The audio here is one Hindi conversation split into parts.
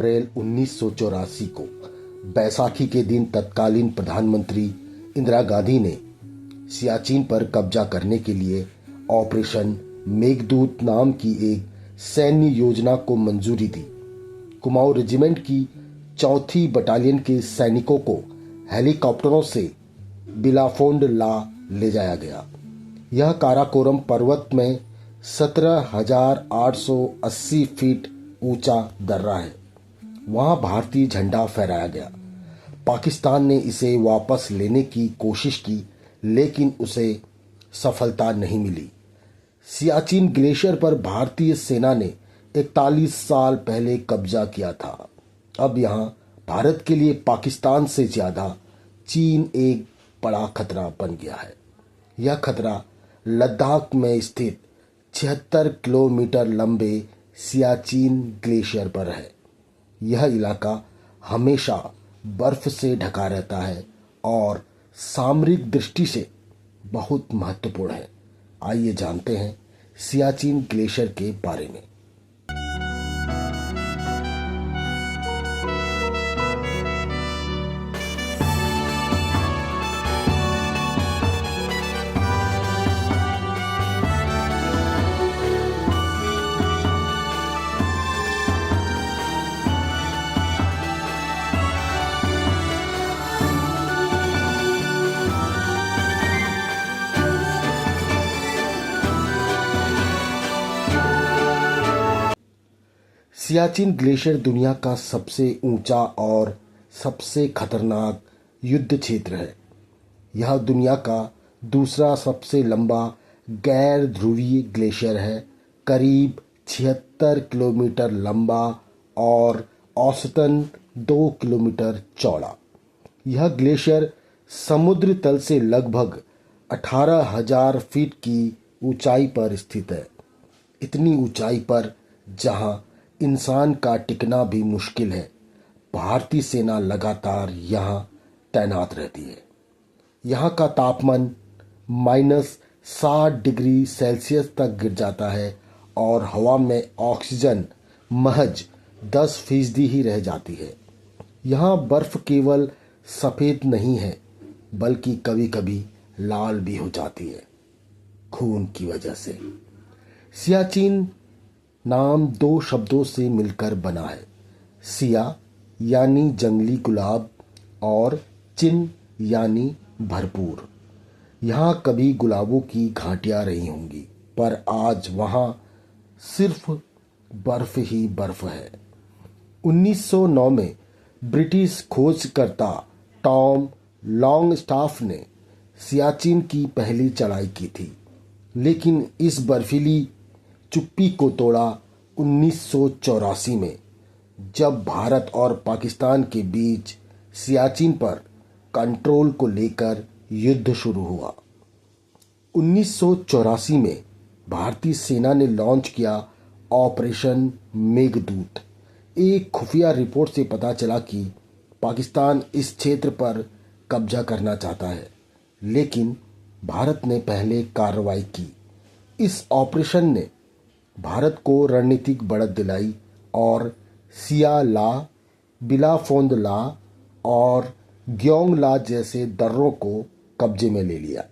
अप्रैल 1984 को बैसाखी के दिन तत्कालीन प्रधानमंत्री इंदिरा गांधी ने सियाचिन पर कब्जा करने के लिए ऑपरेशन मेघदूत नाम की एक सैन्य योजना को मंजूरी दी। कुमाऊं रेजिमेंट की 4वीं बटालियन के सैनिकों को हेलीकॉप्टरों से बिलाफोंड ला ले जाया गया। यह काराकोरम पर्वत में 17,880 फीट ऊंचा दर्रा है। वहां भारतीय झंडा फहराया गया। पाकिस्तान ने इसे वापस लेने की कोशिश की, लेकिन उसे सफलता नहीं मिली। सियाचिन ग्लेशियर पर भारतीय सेना ने 41 साल पहले कब्जा किया था। अब यहां भारत के लिए पाकिस्तान से ज्यादा चीन एक बड़ा खतरा बन गया है। यह खतरा लद्दाख में स्थित 76 किलोमीटर लंबे सियाचिन ग्लेशियर पर है। यह इलाका हमेशा बर्फ से ढका रहता है और सामरिक दृष्टि से बहुत महत्वपूर्ण है। आइए जानते हैं सियाचिन ग्लेशियर के बारे में। सियाचिन ग्लेशियर दुनिया का सबसे ऊंचा और सबसे खतरनाक युद्ध क्षेत्र है। यह दुनिया का दूसरा सबसे लंबा गैर ध्रुवीय ग्लेशियर है, करीब 76 किलोमीटर लंबा और औसतन 2 किलोमीटर चौड़ा। यह ग्लेशियर समुद्र तल से लगभग 18,000 फीट की ऊंचाई पर स्थित है। इतनी ऊंचाई पर जहां इंसान का टिकना भी मुश्किल है, भारतीय सेना लगातार यहां तैनात रहती है। यहां का तापमान -60 डिग्री सेल्सियस तक गिर जाता है और हवा में ऑक्सीजन महज 10% ही रह जाती है। यहां बर्फ केवल सफ़ेद नहीं है, बल्कि कभी कभी लाल भी हो जाती है, खून की वजह से। सियाचिन नाम 2 शब्दों से मिलकर बना है। सिया यानी जंगली गुलाब और चिन यानी भरपूर। यहाँ कभी गुलाबों की घाटियाँ रही होंगी, पर आज वहाँ सिर्फ बर्फ ही बर्फ है। 1909 में ब्रिटिश खोजकर्ता टॉम लॉन्गस्टाफ ने सियाचिन की पहली चढ़ाई की थी, लेकिन इस बर्फीली चुप्पी को तोड़ा 1984 में, जब भारत और पाकिस्तान के बीच सियाचिन पर कंट्रोल को लेकर युद्ध शुरू हुआ। 1984 में भारतीय सेना ने लॉन्च किया ऑपरेशन मेघदूत। एक खुफिया रिपोर्ट से पता चला कि पाकिस्तान इस क्षेत्र पर कब्जा करना चाहता है, लेकिन भारत ने पहले कार्रवाई की। इस ऑपरेशन ने भारत को रणनीतिक बढ़त दिलाई और सिया ला, बिलाफोंद ला और ग्योंग ला जैसे दर्रों को कब्जे में ले लिया।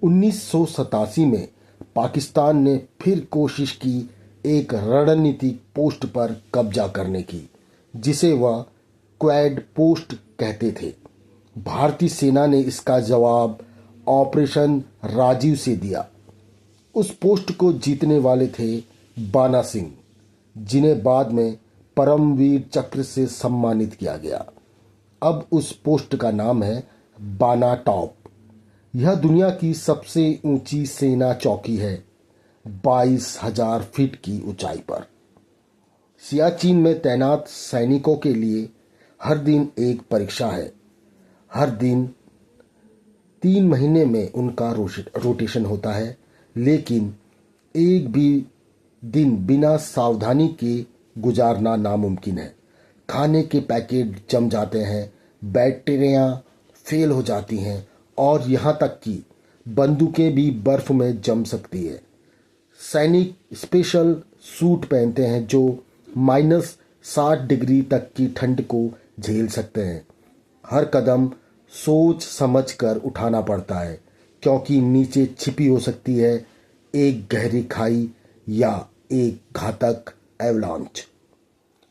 1987 में पाकिस्तान ने फिर कोशिश की एक रणनीतिक पोस्ट पर कब्जा करने की, जिसे वह क्वेड पोस्ट कहते थे। भारतीय सेना ने इसका जवाब ऑपरेशन राजीव से दिया। उस पोस्ट को जीतने वाले थे बाना सिंह, जिन्हें बाद में परमवीर चक्र से सम्मानित किया गया। अब उस पोस्ट का नाम है बाना टॉप। यह दुनिया की सबसे ऊंची सेना चौकी है, 22,000 फीट की ऊंचाई पर। सियाचिन में तैनात सैनिकों के लिए हर दिन एक परीक्षा है। हर दिन 3 महीने में उनका रोटेशन होता है, लेकिन एक भी दिन बिना सावधानी के गुजारना नामुमकिन है। खाने के पैकेट जम जाते हैं, बैटरियां फेल हो जाती हैं और यहाँ तक कि बंदूकें भी बर्फ में जम सकती है। सैनिक स्पेशल सूट पहनते हैं जो 60 डिग्री तक की ठंड को झेल सकते हैं। हर कदम सोच समझ कर उठाना पड़ता है, क्योंकि नीचे छिपी हो सकती है एक गहरी खाई या एक घातक एवलांच।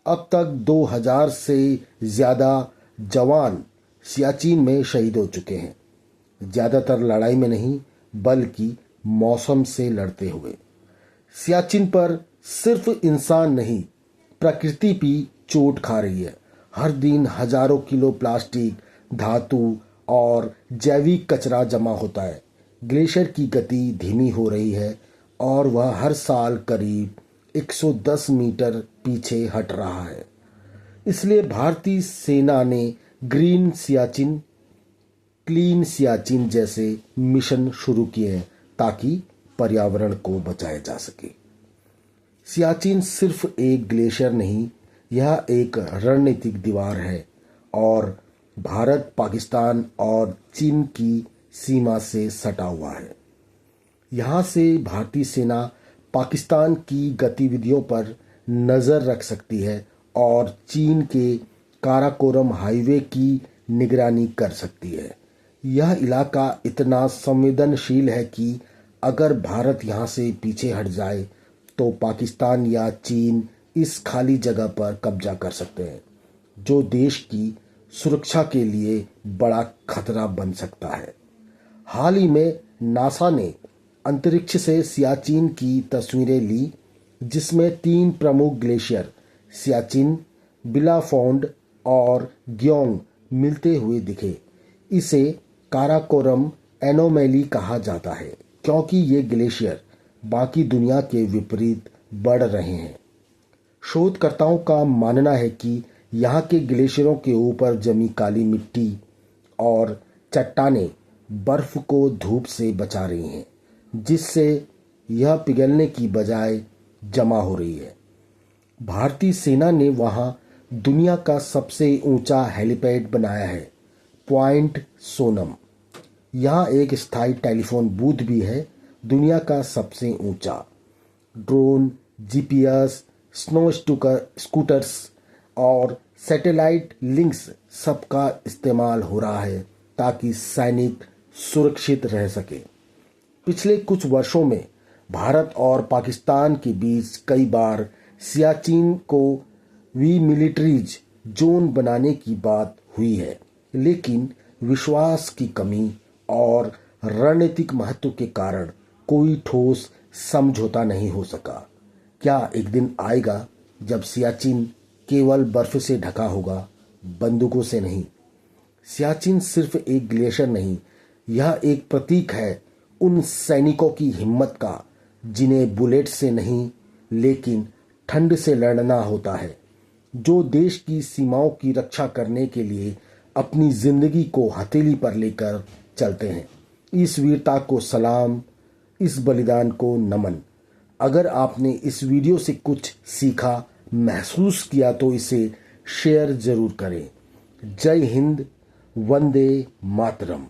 अब तक 2000 से ज़्यादा जवान सियाचिन में शहीद हो चुके हैं, ज़्यादातर लड़ाई में नहीं बल्कि मौसम से लड़ते हुए। सियाचिन पर सिर्फ इंसान नहीं, प्रकृति भी चोट खा रही है। हर दिन हजारों किलो प्लास्टिक, धातु और जैविक कचरा जमा होता है। ग्लेशियर की गति धीमी हो रही है और वह हर साल करीब 110 मीटर पीछे हट रहा है। इसलिए भारतीय सेना ने ग्रीन सियाचिन, क्लीन सियाचिन जैसे मिशन शुरू किए हैं ताकि पर्यावरण को बचाया जा सके। सियाचिन सिर्फ एक ग्लेशियर नहीं, यह एक रणनीतिक दीवार है और भारत, पाकिस्तान और चीन की सीमा से सटा हुआ है। यहाँ से भारतीय सेना पाकिस्तान की गतिविधियों पर नज़र रख सकती है और चीन के काराकोरम हाईवे की निगरानी कर सकती है। यह इलाका इतना संवेदनशील है कि अगर भारत यहाँ से पीछे हट जाए तो पाकिस्तान या चीन इस खाली जगह पर कब्जा कर सकते हैं, जो देश की सुरक्षा के लिए बड़ा खतरा बन सकता है। हाल ही में नासा ने अंतरिक्ष से सियाचिन की तस्वीरें ली, जिसमें 3 प्रमुख ग्लेशियर सियाचिन, बिलाफोंड और ग्योंग मिलते हुए दिखे। इसे काराकोरम एनोमैली कहा जाता है, क्योंकि ये ग्लेशियर बाकी दुनिया के विपरीत बढ़ रहे हैं। शोधकर्ताओं का मानना है कि यहाँ के ग्लेशियरों के ऊपर जमी काली मिट्टी और चट्टानें बर्फ को धूप से बचा रही हैं, जिससे यह पिघलने की बजाय जमा हो रही है। भारतीय सेना ने वहाँ दुनिया का सबसे ऊंचा हेलीपैड बनाया है, पॉइंट सोनम। यहाँ एक स्थायी टेलीफोन बूथ भी है, दुनिया का सबसे ऊंचा। ड्रोन, जीपीएस, स्नो स्कूटर्स और सैटेलाइट लिंक्स सबका इस्तेमाल हो रहा है ताकि सैनिक सुरक्षित रह सके। पिछले कुछ वर्षों में भारत और पाकिस्तान के बीच कई बार सियाचिन को मिलिट्रीज जोन बनाने की बात हुई है, लेकिन विश्वास की कमी और रणनीतिक महत्व के कारण कोई ठोस समझौता नहीं हो सका। क्या एक दिन आएगा जब सियाचिन केवल बर्फ से ढका होगा, बंदूकों से नहीं? सियाचिन सिर्फ एक ग्लेशियर नहीं, यह एक प्रतीक है उन सैनिकों की हिम्मत का जिन्हें बुलेट से नहीं लेकिन ठंड से लड़ना होता है, जो देश की सीमाओं की रक्षा करने के लिए अपनी जिंदगी को हथेली पर लेकर चलते हैं। इस वीरता को सलाम, इस बलिदान को नमन। अगर आपने इस वीडियो से कुछ सीखा, महसूस किया तो इसे शेयर जरूर करें। जय हिंद, वंदे मातरम।